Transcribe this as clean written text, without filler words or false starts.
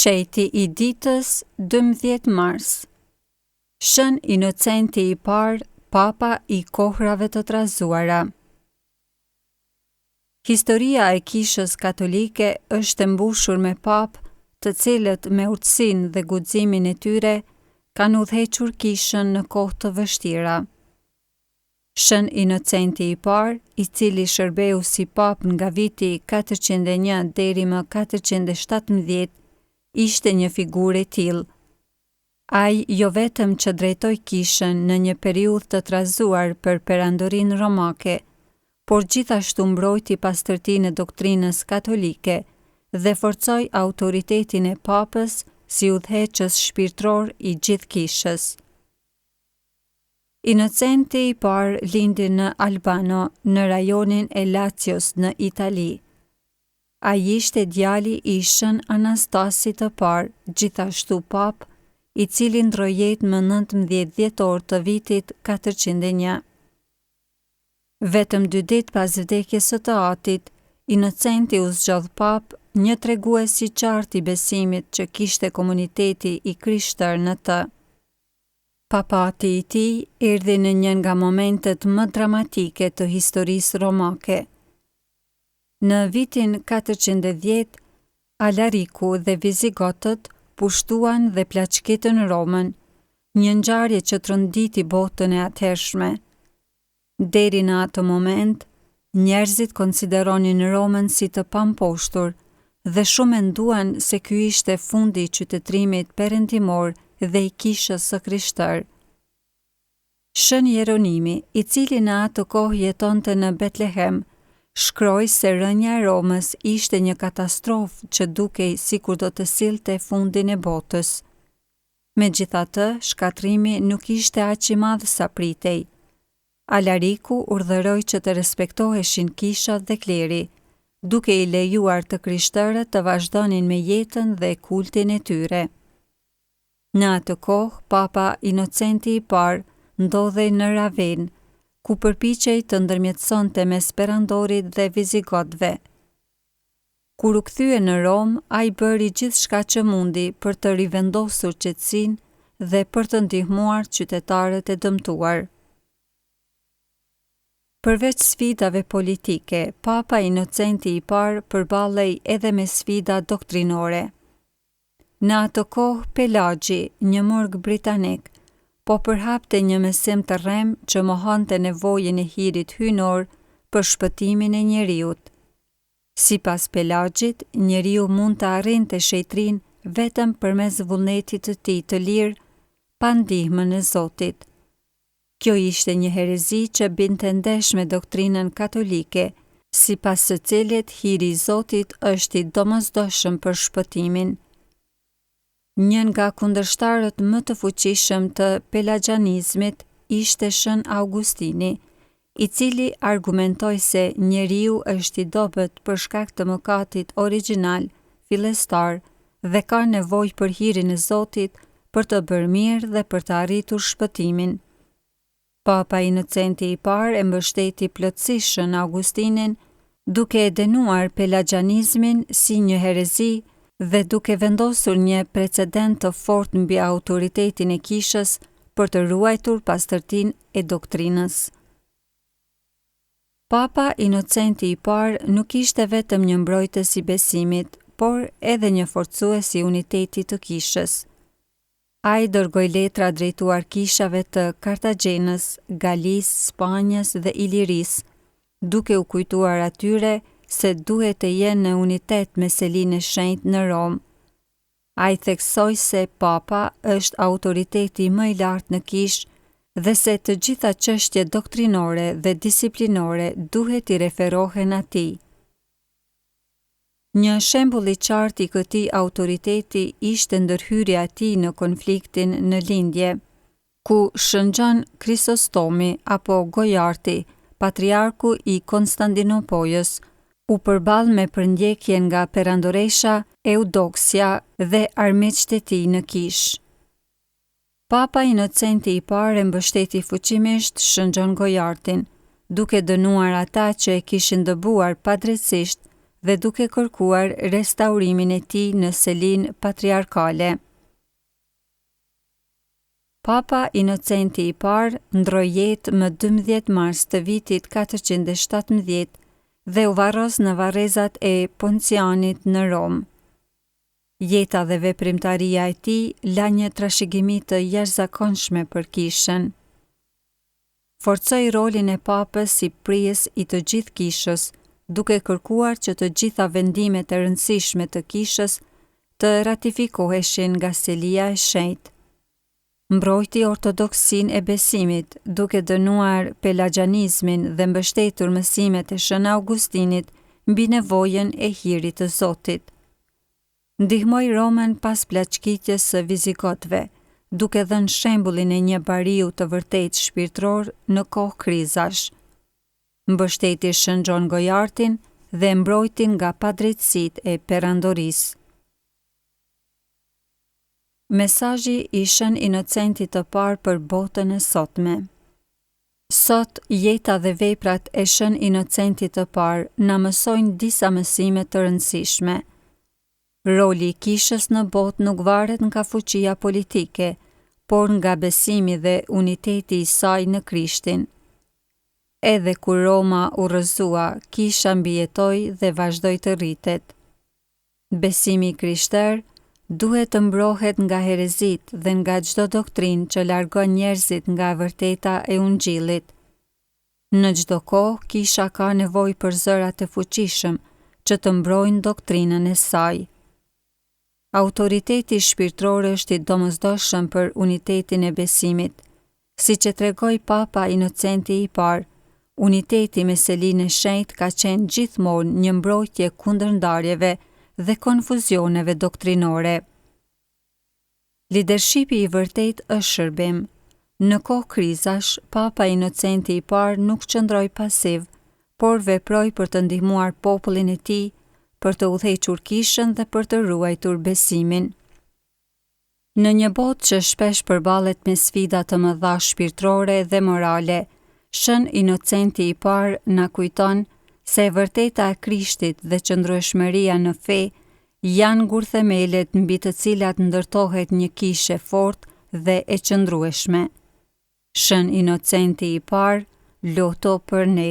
Sheti i ditës 12 mars. Shën Inocenti i parë, papa i kohrave të trazuara. Historia e Kishës Katolike është e mbushur me papë, të cilët me urtësinë dhe guximin e tyre kanë udhëhequr Kishën në kohë të vështira. Shën Inocenti i parë, i cili shërbeu si papë nga viti 401 deri më 417, ishte një figurë e tillë. Ai jo vetëm që drejtoi Kishën në një periudhë të trazuar për perandorinë romake, por gjithashtu mbrojti pastërtinë e doktrinës katolike dhe forcoi autoritetin e papës si udhëheqës shpirtëror i gjithë Kishës. Inocenti i parë lindi në Albano, në rajonin e Lacios në Itali. Ai ishte djali i Shën Anastasit të parë, gjithashtu papë, i cili ndroi jetë më 19 dhjetor të vitit 401. Vetëm 2 ditë pas vdekjes së të atit, Inocenti u zgjodh papë, një tregues i qartë i besimit që kishte komuniteti i krishterë në të. Papati i tij erdhi në një nga momentet më dramatike të historisë romake. Në vitin 410, Alariku dhe Vizigotët pushtuan dhe plaçkitën Romën, një ngjarje që tronditi botën e atëhershme. Deri në atë moment, njerëzit konsideronin Romën si të pamposhtur dhe shumë menduan se ky ishte fundi i qytetërimit perëndimor dhe i Kishës së krishterë. Shën Jeronimi, i cili në atë kohë jetonte në Betlehem, shkroi se rënja e Romës ishte një katastrofë që dukej sikur do të sillte fundin e botës. Megjithatë, shkatrimi nuk ishte aq i madh sa pritej. Alariku urdhëroi që të respektoheshin kishat dhe kleri, duke i lejuar të krishterët të vazhdonin me jetën dhe kultin e tyre. Në atë kohë, Papa Inocenti i parë ndodhej në Raven, ku përpiqej të ndërmjetësonte mes perandorit dhe vizigotëve. Kur u kthye në Rom, ai bëri gjithçka që mundi për të rivendosur qetësinë dhe për të ndihmuar qytetarët e dëmtuar. Përveç sfidave politike, Papa Inocenti i parë përballej edhe me sfida doktrinore. Në atë kohë, Pelagji, një murg britanik, po përhapte një mesim të rrem që mohonte nevojën e hirit hyjnor për shpëtimin e njeriut. Sipas Pelagjit, njeriu mund të arrinte shetërinë vetëm përmes vullnetit të tij të lirë, pa ndihmën e Zotit. Kjo ishte një herezi që binte ndesh me doktrinën katolike, sipas së cilit hiri i Zotit është i domosdoshëm për shpëtimin. Një nga kundërshtarët më të fuqishëm të pelagjanizmit ishte Shën Augustini, i cili argumentoi se njeriu është i dobët për shkak të mëkatit origjinal, fillestar, dhe ka nevojë për hirin e Zotit për të bërë mirë dhe për të arritur shpëtimin. Papa Inocenti i parë e mbështeti plotësisht Shën Augustinin, duke e dënuar pelagjanizmin si një herezi dhe duke vendosur një precedent të fortë mbi autoritetin e Kishës për të ruajtur pastërtinë e doktrinës. Papa Inocenti i parë nuk ishte vetëm një mbrojtës i besimit, por edhe një forcues i unitetit të Kishës. Ai dërgoi letra drejtuar kishave të Kartagjenës, Galisë, Spanjës dhe Ilirisë, duke u kujtuar atyre se duhet të jenë në unitet me selinë e shenjtë në Rom. Ai theksoi se Papa është autoriteti më i lartë në Kishë dhe se të gjitha çështjet doktrinore dhe disiplinore duhet i referohen atij. Një shembull i qartë i këtij autoriteti ishte ndërhyrja e tij në konfliktin në lindje, ku Shëngjon Krisostomi apo Gojarti, patriarku i Konstantinopojës, u përball me përndjekjen nga perandoresha Eudoksia dhe armiqtë e tij në Kishë. Papa Inocenti i parë e mbështeti fuqimisht Shëngjon Gojartin, duke dënuar ata që e kishin dëbuar padrejtisht dhe duke kërkuar restaurimin e tij në selin patriarkale. Papa Inocenti I parë ndroi jetë më 12 mars të vitit 417 dhe u varros në varrezat e Poncianit në Rom. Jeta dhe veprimtaria e tij la një trashëgimi të jashtëzakonshme për kishën. Forcoi rolin e papës si prijes I të gjithë kishës, duke kërkuar që të gjitha vendimet e rëndësishme të kishës të ratifikoheshin nga Selia e Shenjtë. Mbrojti ortodoksinë e besimit, duke dënuar pelagianizmin dhe mbështetur mësimet e Shën Augustinit mbi nevojën e hirit të Zotit. Ndihmoi Romën pas plaçkitjes së vizigotëve, duke dhënë shembullin e një bariu të vërtetë shpirtëror në kohë krizash. Mbështeti Shën Gjon Gojartin dhe mbrojti nga padrejtësitë e perandorisë. Mesazhi I Shën Inocentit të parë për botën e sotme. Sot, jeta dhe veprat e Shën Inocentit të parë na mësojnë disa mësime të rëndësishme. Roli I kishës në botë nuk varet nga fuqia politike, por nga besimi dhe uniteti I saj në Krishtin. Edhe kur Roma u rrëzua, kisha mbijetoi dhe vazhdoi të rritet. Besimi I krishterë duhet të mbrohet nga herezitë dhe nga çdo doktrinë që largon njerëzit nga e vërteta e Ungjillit. Në çdo kohë, kisha ka nevojë për zëra të fuqishëm që të mbrojnë doktrinën e saj. Autoriteti shpirtëror është I domosdoshëm për unitetin e besimit. Siç e tregoi Papa Inocenti I parë, uniteti me Selinë e Shenjtë ka qenë gjithmonë një mbrojtje kundër ndarjeve dhe konfuzioneve doktrinore. Lidershipi I vërtetë është shërbim. Në kohë krizash, Papa Inocenti I parë nuk qëndroi pasiv, por veproi për të ndihmuar popullin e tij, për të udhëhequr kishën dhe për të ruajtur besimin. Në një botë që shpesh përballet me sfida të mëdha shpirtërore dhe morale, Shën Inocenti I parë na kujton se e vërteta e Krishtit dhe qëndrueshmëria në fe janë ngurthemelet mbi të cilat ndërtohet një kishë e fortë dhe e qëndrueshme. Shën Inocenti I parë, loto për ne.